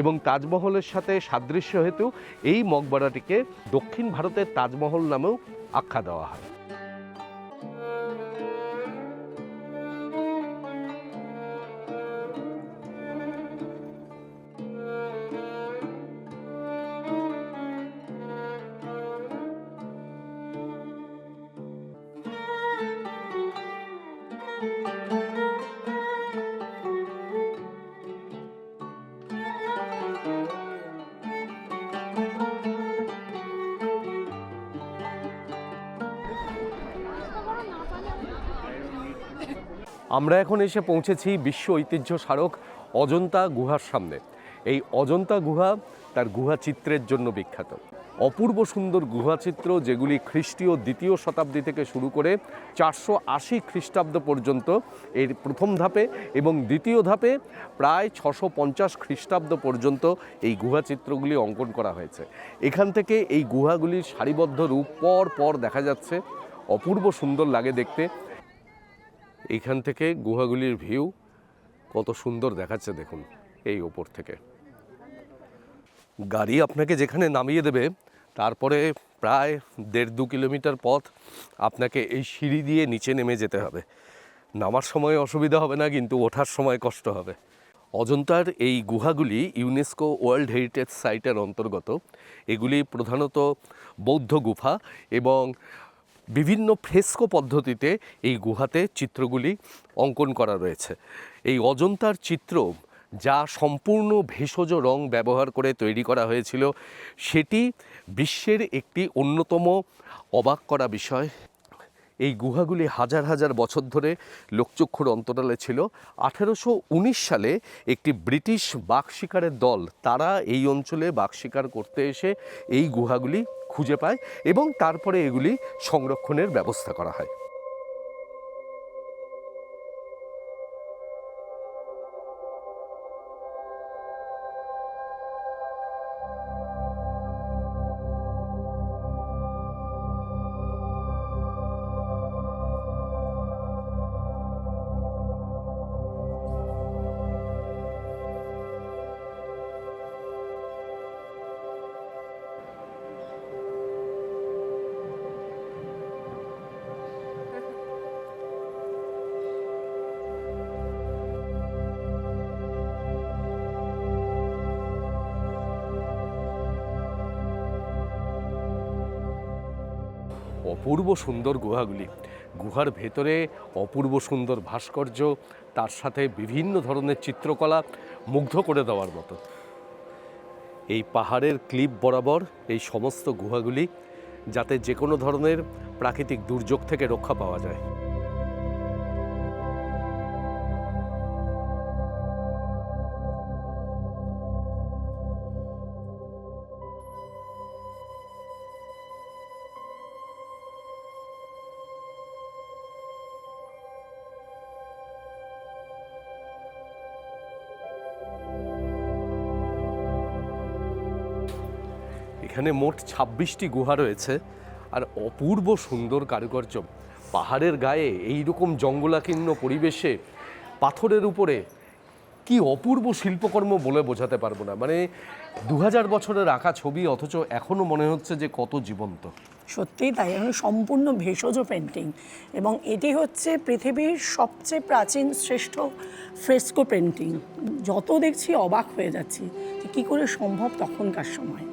Speaker 1: এবং তাজমহলের সাথে সাদৃশ্য হেতু এই মকবরাটিকে দক্ষিণ ভারতের তাজমহল নামেও আখ্যা দেওয়া হয়। আমরা এখন এসে পৌঁছেছি বিশ্ব ঐতিহ্য স্মারক অজন্তা গুহার সামনে। এই অজন্তা গুহা তার গুহা চিত্রের জন্য বিখ্যাত। অপূর্ব সুন্দর গুহাচিত্র, যেগুলি খ্রিস্টীয় 2য় শতাব্দী থেকে শুরু করে 480 খ্রিস্টাব্দ পর্যন্ত এর প্রথম ধাপে, এবং দ্বিতীয় ধাপে প্রায় 650 খ্রিস্টাব্দ পর্যন্ত এই গুহাচিত্রগুলি অঙ্কন করা হয়েছে। এখান থেকে এই গুহাগুলির সারিবদ্ধ রূপ পর পর দেখা যাচ্ছে, অপূর্ব সুন্দর লাগে দেখতে। এইখান থেকে গুহাগুলির ভিউ কত সুন্দর দেখাচ্ছে দেখুন এই ওপর থেকে। গাড়ি আপনাকে যেখানে নামিয়ে দেবে তারপরে প্রায় 1.5-2 কিলোমিটার পথ আপনাকে এই সিঁড়ি দিয়ে নিচে নেমে যেতে হবে। নামার সময় অসুবিধা হবে না, কিন্তু ওঠার সময় কষ্ট হবে। অজন্তার এই গুহাগুলি ইউনেস্কো ওয়ার্ল্ড হেরিটেজ সাইটের অন্তর্গত। এগুলি প্রধানত বৌদ্ধ গুহা, এবং বিভিন্ন ফ্রেস্কো পদ্ধতিতে এই গুহাতে চিত্রগুলি অঙ্কন করা রয়েছে। এই অজন্তার চিত্র যা সম্পূর্ণ ভেষজ রং ব্যবহার করে তৈরি করা হয়েছিল, সেটি বিশ্বের একটি অন্যতম অবাক করা বিষয়। এই গুহাগুলি হাজার হাজার বছর ধরে লোকচক্ষুর অন্তরালে ছিল। 1819 সালে একটি ব্রিটিশ বাঘ শিকারের দল তারা এই অঞ্চলে বাঘ শিকার করতে এসে এই গুহাগুলি খুঁজে পায়, এবং তারপরে এগুলি সংরক্ষণের ব্যবস্থা করা হয়। অপূর্ব সুন্দর গুহাগুলি, গুহার ভেতরে অপূর্ব সুন্দর ভাস্কর্য, তার সাথে বিভিন্ন ধরনের চিত্রকলা মুগ্ধ করে দেওয়ার মতো। এই পাহাড়ের ক্লিপ বরাবর এই সমস্ত গুহাগুলি, যাতে যে কোনো ধরনের প্রাকৃতিক দুর্যোগ থেকে রক্ষা পাওয়া যায়। এখানে মোট 26টি গুহা রয়েছে, আর অপূর্ব সুন্দর কারুকার্য। পাহাড়ের গায়ে এই রকম জঙ্গলাকীর্ণ পরিবেশে পাথরের উপরে কি অপূর্ব শিল্পকর্ম বলে বোঝাতে পারবো না। মানে 2000 বছরের আঁকা ছবি, অথচ এখনও মনে হচ্ছে যে কত জীবন্ত।
Speaker 3: সত্যিই তাই, এখন সম্পূর্ণ ভেষজ পেন্টিং, এবং এটি হচ্ছে পৃথিবীর সবচেয়ে প্রাচীন শ্রেষ্ঠ ফ্রেস্কো পেন্টিং। যত দেখছি অবাক হয়ে যাচ্ছি যে কী করে সম্ভব তখনকার সময়।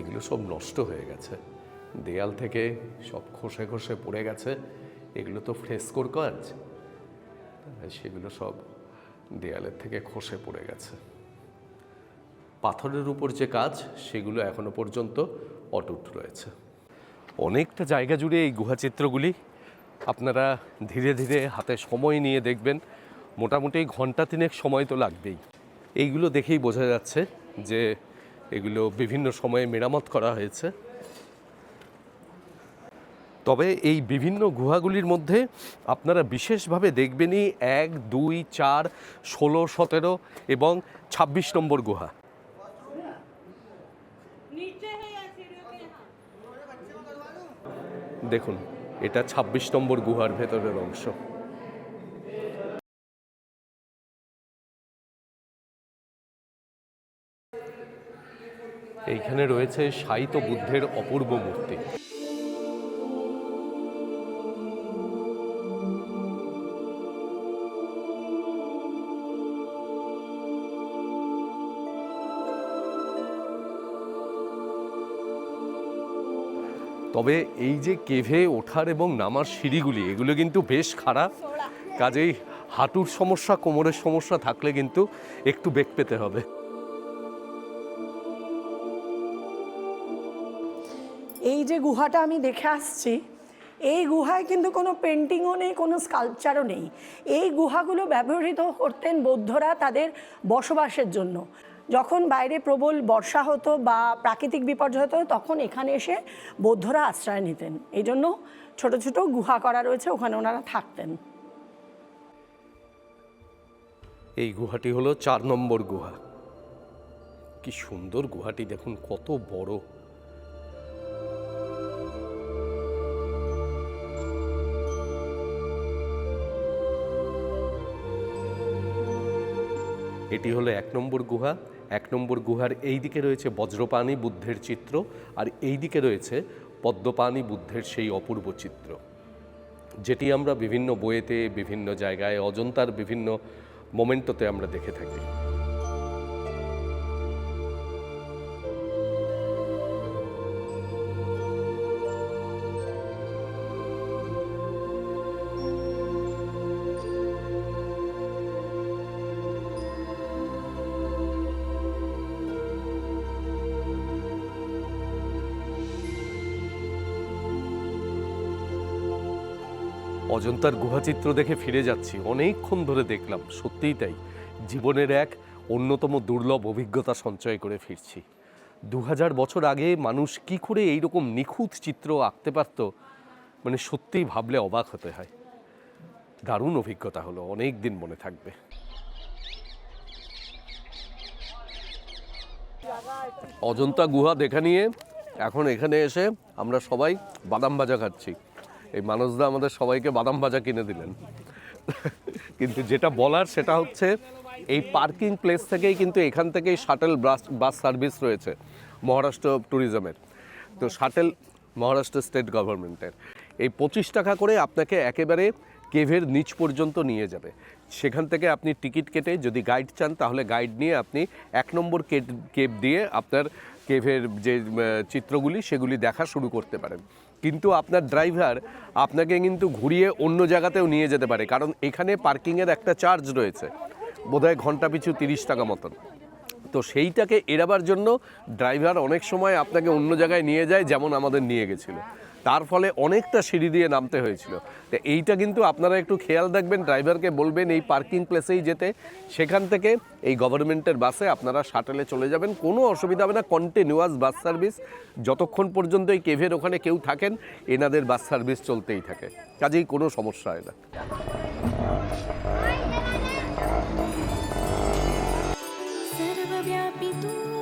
Speaker 1: এগুলো সব নষ্ট হয়ে গেছে, দেয়াল থেকে সব খসে খসে পড়ে গেছে। এগুলো তো ফ্রেস্কোর কাজ, সেগুলো সব দেয়ালের থেকে খসে পড়ে গেছে। পাথরের উপর যে কাজ সেগুলো এখনো পর্যন্ত অটুট রয়েছে। অনেকটা জায়গা জুড়ে এই গুহাচিত্রগুলি আপনারা ধীরে ধীরে হাতে সময় নিয়ে দেখবেন, মোটামুটি ঘন্টা তিনেক সময় তো লাগবেই। এইগুলো দেখেই বোঝা যাচ্ছে যে এগুলো বিভিন্ন সময়ে মেরামত করা হয়েছে। তবে এই বিভিন্ন গুহাগুলির মধ্যে আপনারা বিশেষভাবে দেখবেনই 1, 2, 4, 16, 17 এবং 26 নম্বর গুহা। দেখুন, এটা 26 নম্বর গুহার ভেতরের অংশ। এইখানে রয়েছে শায়িত বুদ্ধের অপূর্ব মূর্তি। তবে এই যে কেভে ওঠার এবং নামার সিঁড়িগুলি, এগুলো কিন্তু বেশ খারাপ, কাজেই হাঁটুর সমস্যা, কোমরের সমস্যা থাকলে কিন্তু একটু বেগ পেতে হবে।
Speaker 3: এই যে গুহাটা আমি দেখে আসছি, এই গুহায় কিন্তু কোনো পেন্টিংও নেই, কোনো স্কাল্পচারও নেই। এই গুহাগুলো ব্যবহৃত করতেন বৌদ্ধরা তাদের বসবাসের জন্য। যখন বাইরে প্রবল বর্ষা হতো বা প্রাকৃতিক বিপর্যয় হতো, তখন এখানে এসে বৌদ্ধরা আশ্রয় নিতেন। এই জন্য ছোট ছোট গুহা করা রয়েছে, ওখানে ওনারা থাকতেন।
Speaker 1: এই গুহাটি হলো 4 নম্বর গুহা। কি সুন্দর গুহাটি, দেখুন কত বড়। এটি হলো 1 নম্বর গুহা। 1 নম্বর গুহার এই দিকে রয়েছে বজ্রপাণি বুদ্ধের চিত্র, আর এই দিকে রয়েছে পদ্মপাণি বুদ্ধের সেই অপূর্ব চিত্র, যেটি আমরা বিভিন্ন বইয়েতে, বিভিন্ন জায়গায়, অজন্তার বিভিন্ন মোমেন্টতে আমরা দেখে থাকি। অজন্তার গুহাচিত্র দেখে ফিরে যাচ্ছি, অনেকক্ষণ ধরে দেখলাম, সত্যিই তাই, জীবনের এক অন্যতম দুর্লভ অভিজ্ঞতা সঞ্চয় করে ফিরছি। 2000 বছর আগে মানুষ কি করে এইরকম নিখুঁত চিত্র আঁকতে পারত, মানে সত্যিই ভাবলে অবাক হতে হয়। দারুণ অভিজ্ঞতা হলো, অনেক দিন মনে থাকবে। অজন্তা গুহা দেখা নিয়ে এখন এখানে এসে আমরা সবাই বাদাম ভাজা খাচ্ছি। এই মানসদা আমাদের সবাইকে বাদাম ভাজা কিনে দিলেন। কিন্তু যেটা বলার সেটা হচ্ছে, এই পার্কিং প্লেস থেকেই কিন্তু এখান থেকেই শাটেল বাস সার্ভিস রয়েছে মহারাষ্ট্র ট্যুরিজমের। তো শাটেল মহারাষ্ট্র স্টেট গভর্নমেন্টের, এই 25 টাকা করে আপনাকে একেবারে কেভের নিচ পর্যন্ত নিয়ে যাবে। সেখান থেকে আপনি টিকিট কেটে যদি গাইড চান, তাহলে গাইড নিয়ে আপনি 1 নম্বর কেভ দিয়ে আপনার কেভের যে চিত্রগুলি সেগুলি দেখা শুরু করতে পারেন। কিন্তু আপনার ড্রাইভার আপনাকে কিন্তু ঘুরিয়ে অন্য জায়গাতেও নিয়ে যেতে পারে, কারণ এখানে পার্কিংয়ের একটা চার্জ রয়েছে, বোধহয় ঘন্টা পিছু 30 টাকা মতন। তো সেইটাকে এড়াবার জন্য ড্রাইভার অনেক সময় আপনাকে অন্য জায়গায় নিয়ে যায়, যেমন আমাদের নিয়ে গেছিলো। তার ফলে অনেকটা সিঁড়ি দিয়ে নামতে হয়েছিল। তো এইটা কিন্তু আপনারা একটু খেয়াল রাখবেন, ড্রাইভারকে বলবেন এই পার্কিং প্লেসেই যেতে, সেখান থেকে এই গভর্নমেন্টের বাসে আপনারা শাটেলে চলে যাবেন, কোনো অসুবিধা হবে না। কন্টিনিউয়াস বাস সার্ভিস, যতক্ষণ পর্যন্ত এই কেভের ওখানে কেউ থাকেন এনাদের বাস সার্ভিস চলতেই থাকে, কাজেই কোনো সমস্যা হয় না।
Speaker 13: सर्वव्यापी तू